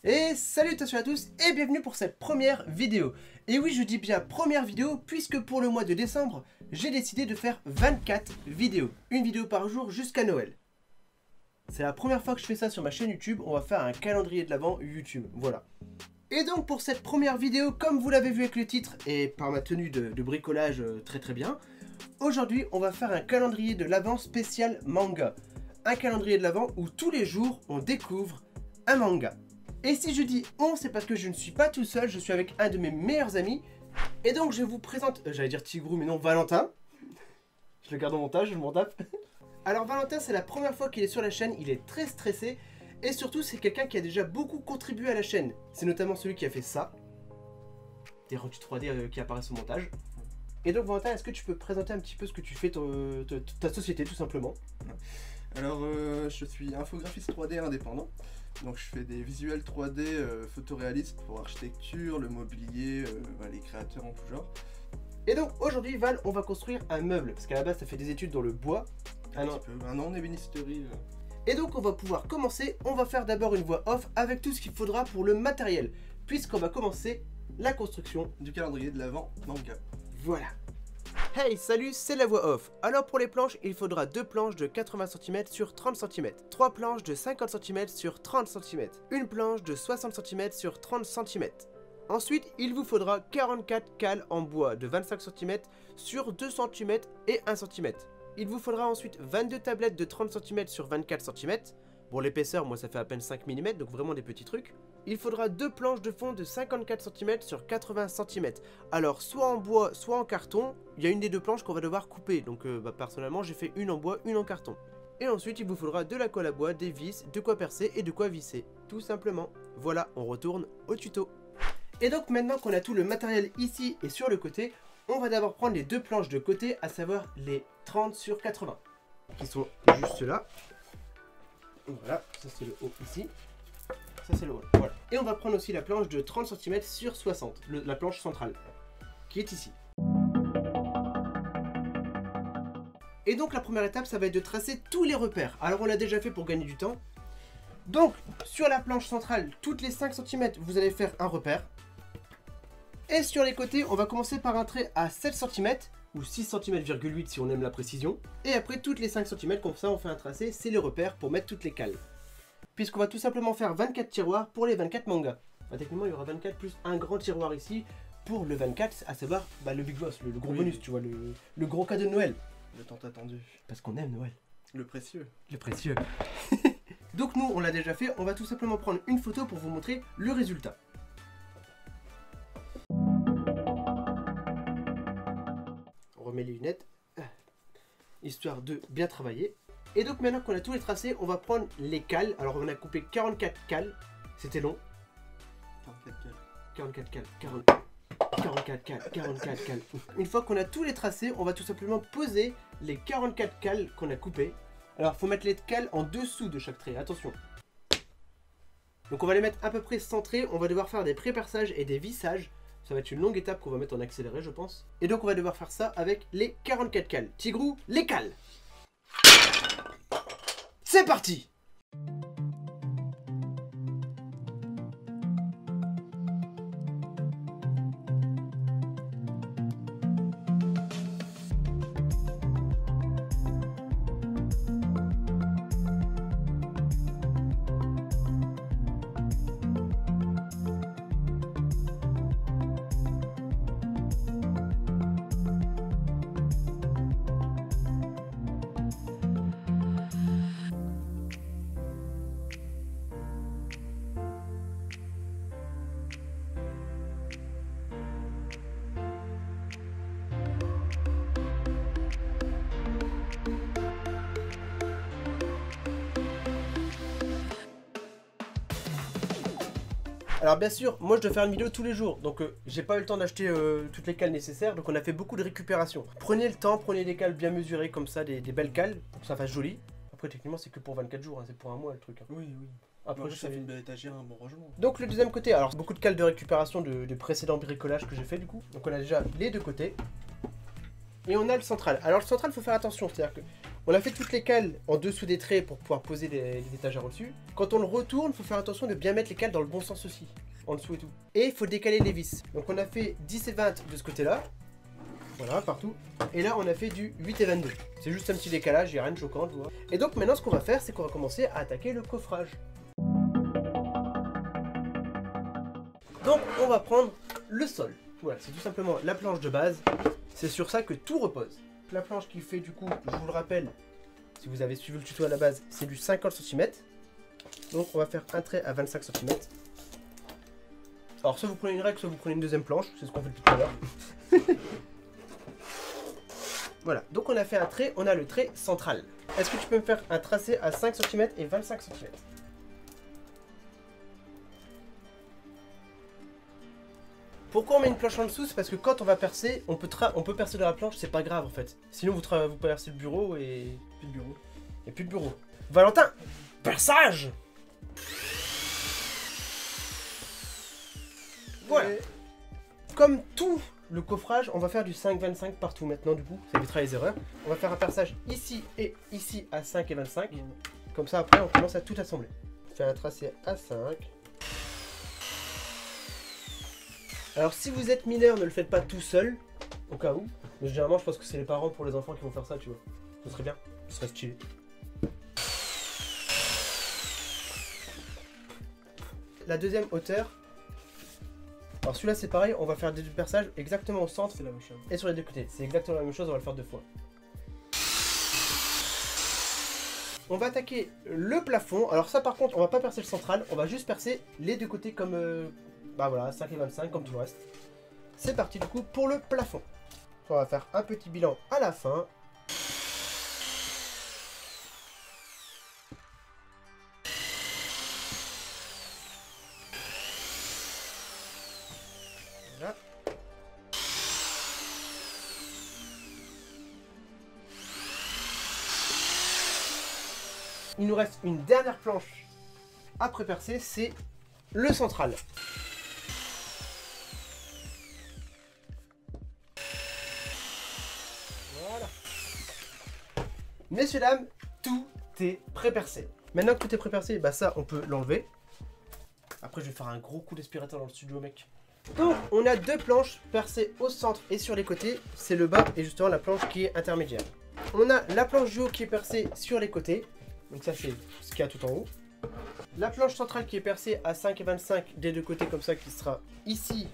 Et salutations à tous et bienvenue pour cette première vidéo. Et oui, je dis bien première vidéo puisque pour le mois de décembre, j'ai décidé de faire 24 vidéos. Une vidéo par jour jusqu'à Noël. C'est la première fois que je fais ça sur ma chaîne YouTube. On va faire un calendrier de l'Avent YouTube, voilà. Et donc pour cette première vidéo, comme vous l'avez vu avec le titre et par ma tenue de bricolage très bien, aujourd'hui on va faire un calendrier de l'Avent spécial manga. Un calendrier de l'Avent où tous les jours on découvre un manga. Et si je dis on, c'est parce que je ne suis pas tout seul, je suis avec un de mes meilleurs amis. Et donc je vous présente, j'allais dire Tigrou mais non, Valentin. Je le garde au montage, je m'en tape. Alors Valentin, c'est la première fois qu'il est sur la chaîne, il est très stressé. Et surtout c'est quelqu'un qui a déjà beaucoup contribué à la chaîne. C'est notamment celui qui a fait ça. Des rendus 3D qui apparaissent au montage. Et donc Valentin, est-ce que tu peux présenter un petit peu ce que tu fais, ta société tout simplement? Alors, je suis infographiste 3D indépendant. Donc, je fais des visuels 3D photoréalistes pour architecture, le mobilier, les créateurs en tout genre. Et donc, aujourd'hui, Val, on va construire un meuble. Parce qu'à la base, ça fait des études dans le bois. Un an en ébénisterie. Et donc, on va pouvoir commencer. On va faire d'abord une voix off avec tout ce qu'il faudra pour le matériel. Puisqu'on va commencer la construction du calendrier de l'Avent manga. Voilà. Hey, salut, c'est la voix off. Alors pour les planches, il faudra 2 planches de 80 cm sur 30 cm, 3 planches de 50 cm sur 30 cm, une planche de 60 cm sur 30 cm. Ensuite, il vous faudra 44 cales en bois de 25 cm sur 2 cm et 1 cm. Il vous faudra ensuite 22 tablettes de 30 cm sur 24 cm. Bon, l'épaisseur, moi ça fait à peine 5 mm, donc vraiment des petits trucs. Il faudra 2 planches de fond de 54 cm sur 80 cm. Alors, soit en bois, soit en carton. Il y a une des deux planches qu'on va devoir couper. Donc, personnellement, j'ai fait une en bois, une en carton. Et ensuite, il vous faudra de la colle à bois, des vis, de quoi percer et de quoi visser. Tout simplement. Voilà, on retourne au tuto. Et donc, maintenant qu'on a tout le matériel ici et sur le côté, on va d'abord prendre les 2 planches de côté, à savoir les 30 sur 80. Qui sont juste là. Voilà, ça c'est le haut ici. Ça c'est le haut, voilà. Et on va prendre aussi la planche de 30 cm sur 60, la planche centrale, qui est ici. Et donc la première étape, ça va être de tracer tous les repères. Alors on l'a déjà fait pour gagner du temps. Donc, sur la planche centrale, toutes les 5 cm, vous allez faire un repère. Et sur les côtés, on va commencer par un trait à 7 cm, ou 6 cm,8 si on aime la précision. Et après, toutes les 5 cm, comme ça, on fait un tracé, c'est les repères pour mettre toutes les cales. Puisqu'on va tout simplement faire 24 tiroirs pour les 24 mangas. Enfin, techniquement, il y aura 24 plus un grand tiroir ici pour le 24, à savoir le big boss, le gros bonus, tu vois, le gros cadeau de Noël. Le tant attendu. Parce qu'on aime Noël. Le précieux. Le précieux. Donc nous, on l'a déjà fait, on va tout simplement prendre une photo pour vous montrer le résultat. On remet les lunettes, histoire de bien travailler. Et donc maintenant qu'on a tous les tracés, on va prendre les cales. Alors on a coupé 44 cales, c'était long. 44 cales, 44 cales, 44 cales. Une fois qu'on a tous les tracés, on va tout simplement poser les 44 cales qu'on a coupées. Alors faut mettre les cales en dessous de chaque trait, attention. Donc on va les mettre à peu près centrés, on va devoir faire des pré-perçages et des vissages. Ça va être une longue étape qu'on va mettre en accéléré, je pense. Et donc on va devoir faire ça avec les 44 cales. Tigrou, les cales. C'est parti! Alors bien sûr, moi je dois faire une vidéo tous les jours, donc j'ai pas eu le temps d'acheter toutes les cales nécessaires, donc on a fait beaucoup de récupération. Prenez le temps, prenez des cales bien mesurées comme ça, des belles cales, pour que ça fasse joli. Après techniquement c'est que pour 24 jours, hein, c'est pour un mois le truc. Hein. Oui. Après, moi ça fait une belle étagère, un bon rangement. Donc le deuxième côté, alors beaucoup de cales de récupération de précédents bricolages que j'ai fait du coup. Donc on a déjà les deux côtés. Et on a le central. Alors le central, il faut faire attention, c'est-à-dire que On a fait toutes les cales en dessous des traits pour pouvoir poser les étagères au-dessus. Quand on le retourne, il faut faire attention de bien mettre les cales dans le bon sens aussi, en dessous et tout. Et il faut décaler les vis. Donc on a fait 10 et 20 de ce côté-là. Voilà, partout. Et là, on a fait du 8 et 22. C'est juste un petit décalage, il n'y a rien de choquant, tu vois. Et donc maintenant, ce qu'on va faire, c'est qu'on va commencer à attaquer le coffrage. Donc on va prendre le sol. Voilà, c'est tout simplement la planche de base. C'est sur ça que tout repose. La planche qui fait du coup, je vous le rappelle, si vous avez suivi le tuto à la base, c'est du 50 cm. Donc on va faire un trait à 25 cm. Alors soit vous prenez une règle, soit vous prenez une deuxième planche. C'est ce qu'on fait depuis tout à l'heure. Voilà, donc on a fait un trait, on a le trait central. Est-ce que tu peux me faire un tracé à 5 cm et 25 cm? Pourquoi on met une planche en dessous? C'est parce que quand on va percer, on peut percer de la planche, c'est pas grave en fait. Sinon vous percez le bureau et... plus de bureau. Et plus de bureau. Valentin, perçage! Voilà. Comme tout le coffrage, on va faire du 5,25 partout maintenant du coup. Ça évitera les erreurs. On va faire un perçage ici et ici à 5,25. Comme ça après on commence à tout assembler. Faire un tracé à 5. Alors si vous êtes mineur, ne le faites pas tout seul, au cas où. Mais généralement je pense que c'est les parents pour les enfants qui vont faire ça, tu vois. Ce serait bien, ce serait stylé. La deuxième hauteur. Alors celui-là c'est pareil, on va faire des perçages exactement au centre. C'est la même chose. Et sur les deux côtés, c'est exactement la même chose, on va le faire 2 fois. On va attaquer le plafond. Alors ça par contre, on va pas percer le central, on va juste percer les deux côtés comme... bah voilà, 5 et 25 comme tout le reste. C'est parti du coup pour le plafond. On va faire un petit bilan à la fin. Voilà. Il nous reste une dernière planche à pré-percer, c'est le central. Voilà. Messieurs, dames, tout est pré-percé. Maintenant que tout est pré-percé, bah ça, on peut l'enlever. Après, je vais faire un gros coup d'aspirateur dans le studio, mec. Donc, on a 2 planches percées au centre et sur les côtés. C'est le bas et justement la planche qui est intermédiaire. On a la planche du haut qui est percée sur les côtés. Donc ça, c'est ce qu'il y a tout en haut. La planche centrale qui est percée à 5,25 des deux côtés comme ça, qui sera ici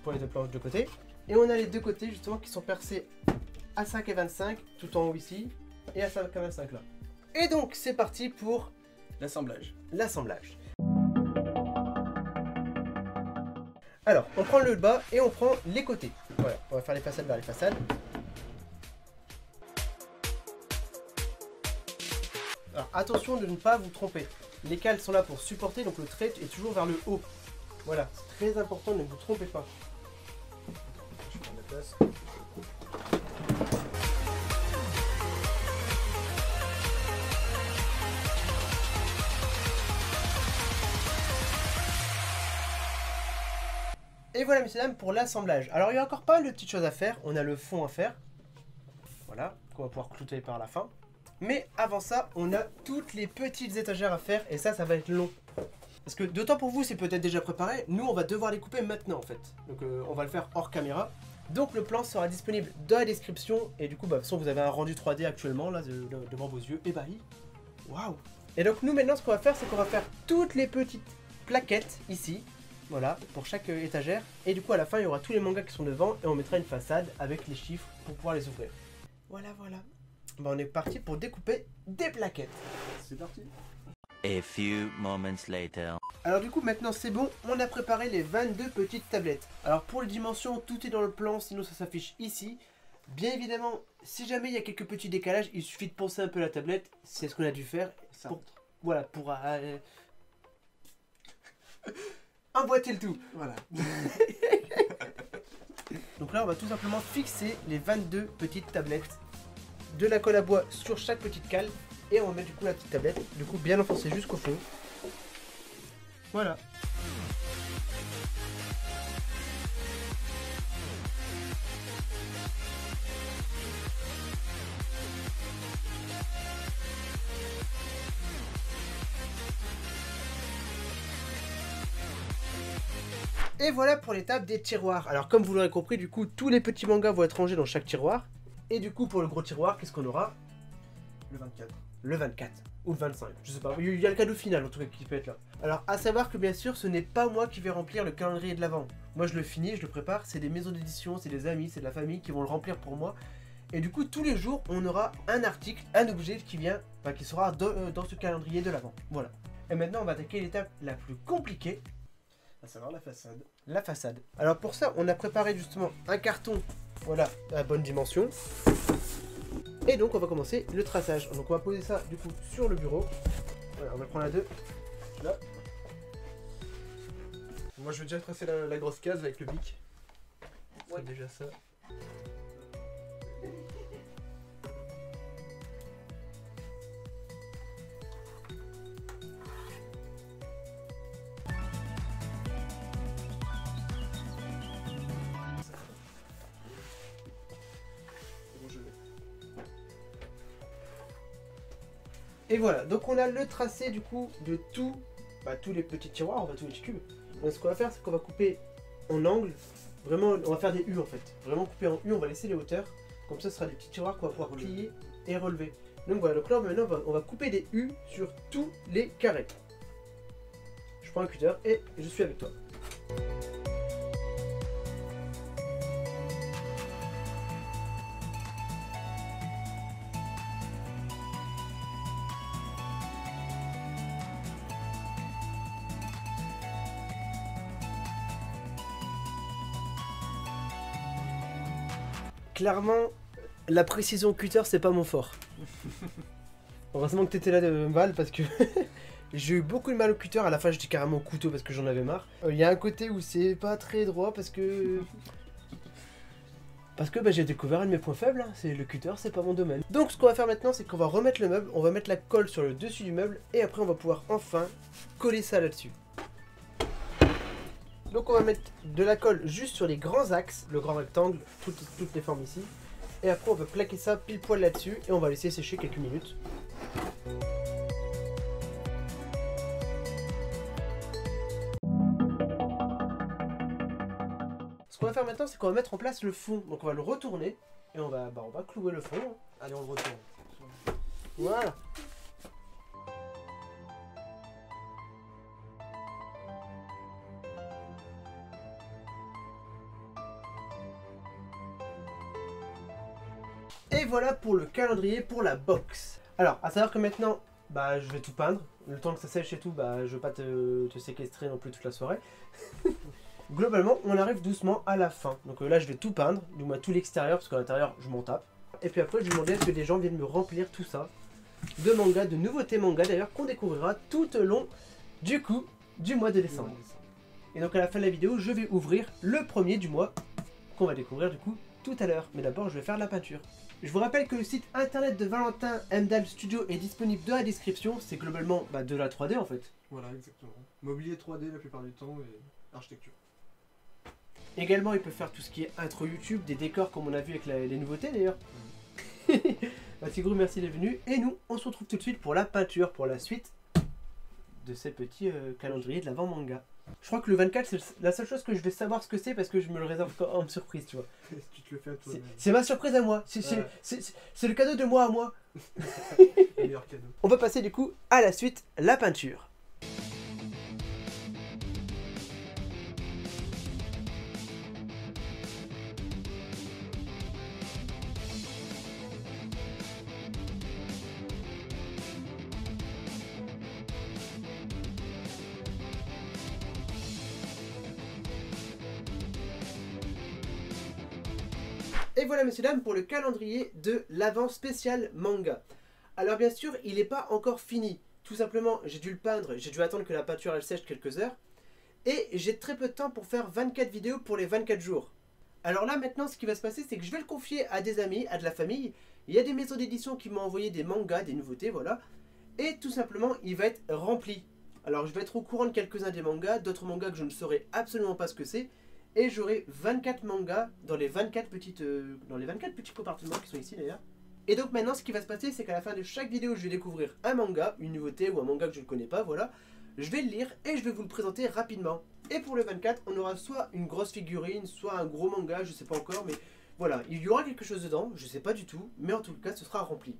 pour les deux planches de côté. Et on a les deux côtés justement qui sont percés à 5,25 tout en haut ici et à 5,25 là. Et donc c'est parti pour L'assemblage. l'assemblage. Alors on prend le bas et on prend les côtés. Voilà, on va faire les façades vers les façades. Alors attention de ne pas vous tromper. Les cales sont là pour supporter, donc le trait est toujours vers le haut. Voilà, c'est très important, ne vous trompez pas. Je prends la place. Et voilà, messieurs dames, pour l'assemblage. Alors il y a encore pas mal de petites choses à faire. On a le fond à faire. Voilà, qu'on va pouvoir clouter par la fin. Mais avant ça, on a toutes les petites étagères à faire et ça va être long. Parce que d'autant pour vous, c'est peut-être déjà préparé. Nous, on va devoir les couper maintenant en fait. Donc on va le faire hors caméra. Donc le plan sera disponible dans la description. Et du coup, bah, de toute façon, vous avez un rendu 3D actuellement là devant vos yeux. Ébahi. Waouh. Et donc nous, maintenant, ce qu'on va faire, c'est qu'on va faire toutes les petites plaquettes ici. Voilà, pour chaque étagère. Et du coup, à la fin, il y aura tous les mangas qui sont devant. Et on mettra une façade avec les chiffres pour pouvoir les ouvrir. Voilà, voilà. Bah, on est parti pour découper des plaquettes. C'est parti. A few moments later. Alors du coup maintenant c'est bon, on a préparé les 22 petites tablettes. Alors pour les dimensions, tout est dans le plan, sinon ça s'affiche ici. Bien évidemment, si jamais il y a quelques petits décalages, il suffit de poncer un peu la tablette. C'est ce qu'on a dû faire. Voilà, pour emboîter le tout. Voilà. Donc là on va tout simplement fixer les 22 petites tablettes. De la colle à bois sur chaque petite cale. Et on va mettre du coup la petite tablette, du coup bien enfoncée jusqu'au fond. Voilà. Et voilà pour l'étape des tiroirs. Alors comme vous l'aurez compris, du coup, tous les petits mangas vont être rangés dans chaque tiroir. Et du coup, pour le gros tiroir, qu'est-ce qu'on aura? Le 24. Le 24 ou le 25, je sais pas. Il y a le cadeau final en tout cas qui peut être là. Alors à savoir que bien sûr, ce n'est pas moi qui vais remplir le calendrier de l'Avent. Moi je le finis, je le prépare, c'est des maisons d'édition, c'est des amis, c'est de la famille qui vont le remplir pour moi. Et du coup, tous les jours, on aura un article, un objet qui vient, qui sera dans ce calendrier de l'Avent. Voilà. Et maintenant, on va attaquer l'étape la plus compliquée, À savoir la façade. la façade. Alors pour ça, on a préparé justement un carton, voilà, à la bonne dimension. Et donc on va commencer le traçage. Donc on va poser ça du coup sur le bureau. Voilà, on va le prendre à deux. Là. Moi je vais déjà tracer la grosse case avec le bic. Ouais. C'est déjà ça. Et voilà, donc on a le tracé du coup de tous les petits tiroirs, on va tous les petits cubes. Donc ce qu'on va faire, c'est qu'on va couper en angle. Vraiment, on va faire des U en fait. Vraiment couper en U, on va laisser les hauteurs. Comme ça, ce sera des petits tiroirs qu'on va pouvoir plier et relever. Donc voilà, donc là maintenant on va couper des U sur tous les carrés. Je prends un cutter et je suis avec toi. Clairement, la précision cutter, c'est pas mon fort. Heureusement que t'étais là de mal parce que j'ai eu beaucoup de mal au cutter. À la fin, j'étais carrément au couteau parce que j'en avais marre. Il y a un côté où c'est pas très droit parce que j'ai découvert un de mes points faibles. Hein. C'est le cutter, c'est pas mon domaine. Donc, ce qu'on va faire maintenant, c'est qu'on va remettre le meuble. On va mettre la colle sur le dessus du meuble et après, on va pouvoir enfin coller ça là-dessus. Donc on va mettre de la colle juste sur les grands axes, le grand rectangle, toutes les formes ici. Et après on va plaquer ça pile poil là-dessus et on va laisser sécher quelques minutes. Ce qu'on va faire maintenant, c'est qu'on va mettre en place le fond. Donc on va le retourner et on va clouer le fond. Allez, on le retourne. Voilà. Et voilà pour le calendrier pour la box. Alors, à savoir que maintenant, je vais tout peindre. Le temps que ça sèche et tout, je vais pas te séquestrer non plus toute la soirée. Globalement, on arrive doucement à la fin. Donc là, je vais tout peindre, du moins tout l'extérieur, parce qu'à l'intérieur, je m'en tape. Et puis après, je vais demander à ce que des gens viennent me remplir tout ça de mangas, de nouveautés mangas d'ailleurs, qu'on découvrira tout au long du mois de décembre. Et donc à la fin de la vidéo, je vais ouvrir le premier du mois, qu'on va découvrir du coup tout à l'heure. Mais d'abord, je vais faire la peinture. Je vous rappelle que le site internet de Valentin Mdal Studio est disponible dans la description. C'est globalement de la 3D en fait. Voilà, exactement. Mobilier 3D la plupart du temps et architecture. Également, il peut faire tout ce qui est intro YouTube, des décors comme on a vu avec les nouveautés d'ailleurs. Tigrou, merci d'être venu. Et nous, on se retrouve tout de suite pour la peinture, pour la suite de ces petits calendriers de l'avant manga. Je crois que le 24, c'est la seule chose que je vais savoir ce que c'est parce que je me le réserve en surprise, tu vois. Tu te le fais à toi. C'est ma surprise à moi. C'est le cadeau de moi à moi. Le meilleur cadeau. On va passer du coup à la suite, la peinture. Et voilà messieurs dames pour le calendrier de l'avant spécial manga. Alors bien sûr il n'est pas encore fini. Tout simplement j'ai dû le peindre, j'ai dû attendre que la peinture elle sèche quelques heures. Et j'ai très peu de temps pour faire 24 vidéos pour les 24 jours. Alors là maintenant ce qui va se passer c'est que je vais le confier à des amis, à de la famille. Il y a des maisons d'édition qui m'ont envoyé des mangas, des nouveautés, voilà. Et tout simplement il va être rempli. Alors je vais être au courant de quelques-uns des mangas, d'autres mangas que je ne saurais absolument pas ce que c'est. Et j'aurai 24 mangas dans les 24 petits compartiments qui sont ici d'ailleurs. Et donc maintenant, ce qui va se passer, c'est qu'à la fin de chaque vidéo, je vais découvrir un manga, une nouveauté ou un manga que je ne connais pas, voilà. Je vais le lire et je vais vous le présenter rapidement. Et pour le 24, on aura soit une grosse figurine, soit un gros manga, je sais pas encore, mais voilà, il y aura quelque chose dedans, je sais pas du tout, mais en tout cas, ce sera rempli.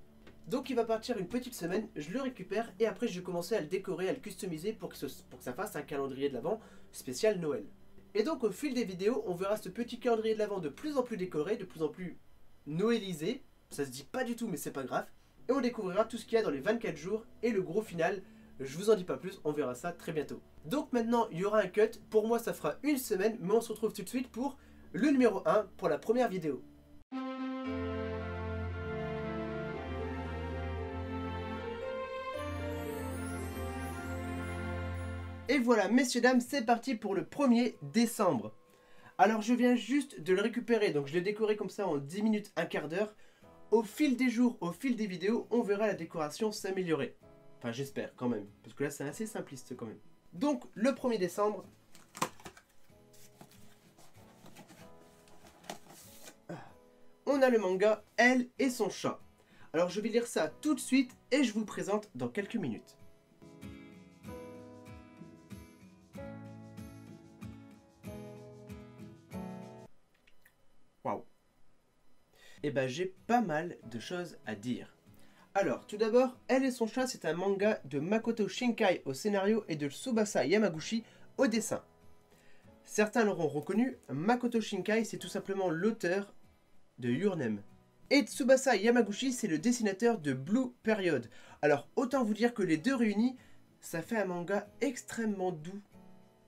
Donc il va partir une petite semaine, je le récupère et après je vais commencer à le décorer, à le customiser pour que ça fasse un calendrier de l'Avent spécial Noël. Et donc au fil des vidéos, on verra ce petit calendrier de l'Avent de plus en plus décoré, de plus en plus noëlisé. Ça se dit pas du tout mais c'est pas grave. Et on découvrira tout ce qu'il y a dans les 24 jours et le gros final. Je vous en dis pas plus, on verra ça très bientôt. Donc maintenant il y aura un cut, pour moi ça fera une semaine, mais on se retrouve tout de suite pour le numéro 1 pour la première vidéo. Et voilà, messieurs, dames, c'est parti pour le 1er décembre. Alors, je viens juste de le récupérer, donc je l'ai décoré comme ça en 10 minutes, un quart d'heure. Au fil des jours, au fil des vidéos, on verra la décoration s'améliorer. Enfin, j'espère quand même, parce que là, c'est assez simpliste quand même. Donc, le 1er décembre... on a le manga Elle et son chat. Alors, je vais lire ça tout de suite et je vous le présente dans quelques minutes. Waouh. Et ben j'ai pas mal de choses à dire. Alors, tout d'abord, Elle et son chat, c'est un manga de Makoto Shinkai au scénario et de Tsubasa Yamaguchi au dessin. Certains l'auront reconnu, Makoto Shinkai, c'est tout simplement l'auteur de Your Name. Et Tsubasa Yamaguchi, c'est le dessinateur de Blue Period. Alors, autant vous dire que les deux réunis, ça fait un manga extrêmement doux.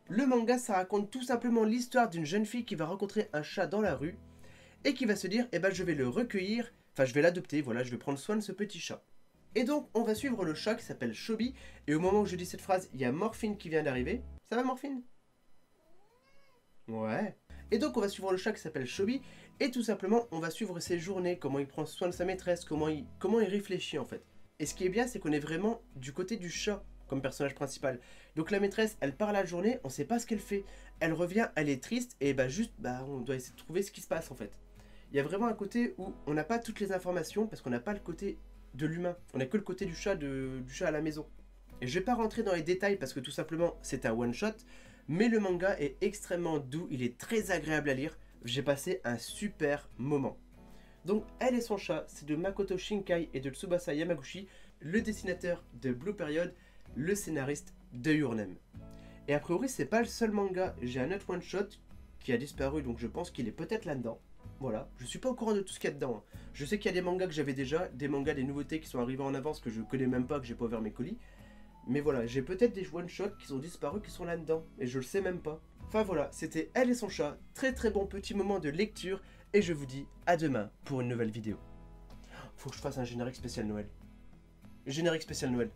Le manga, ça raconte tout simplement l'histoire d'une jeune fille qui va rencontrer un chat dans la rue et qui va se dire, eh ben je vais le recueillir, enfin je vais l'adopter, voilà, je vais prendre soin de ce petit chat. Et donc on va suivre le chat qui s'appelle Shobi, et au moment où je dis cette phrase, il y a Morphine qui vient d'arriver. Ça va Morphine? Ouais. Et donc on va suivre le chat qui s'appelle Shobi, et tout simplement on va suivre ses journées, comment il prend soin de sa maîtresse, comment il réfléchit en fait. Et ce qui est bien, c'est qu'on est vraiment du côté du chat comme personnage principal. Donc la maîtresse, elle part la journée, on sait pas ce qu'elle fait. Elle revient, elle est triste, et on doit essayer de trouver ce qui se passe en fait. Il y a vraiment un côté où on n'a pas toutes les informations parce qu'on n'a pas le côté de l'humain. On n'a que le côté du chat à la maison. Et je vais pas rentrer dans les détails parce que tout simplement c'est un one shot, mais le manga est extrêmement doux, il est très agréable à lire. J'ai passé un super moment. Donc Elle et son chat, c'est de Makoto Shinkai et de Tsubasa Yamaguchi, le dessinateur de Blue Period, le scénariste de Your Name. Et a priori c'est pas le seul manga, j'ai un autre one shot qui a disparu, donc je pense qu'il est peut-être là-dedans. Voilà, je suis pas au courant de tout ce qu'il y a dedans. Je sais qu'il y a des mangas que j'avais déjà, des mangas, des nouveautés qui sont arrivés en avance que je connais même pas, que j'ai pas ouvert mes colis. Mais voilà, j'ai peut-être des one-shots qui sont disparus, qui sont là-dedans, et je le sais même pas. Enfin voilà, c'était Elle et son chat, très très bon petit moment de lecture, et je vous dis à demain pour une nouvelle vidéo. Faut que je fasse un générique spécial Noël. Générique spécial Noël.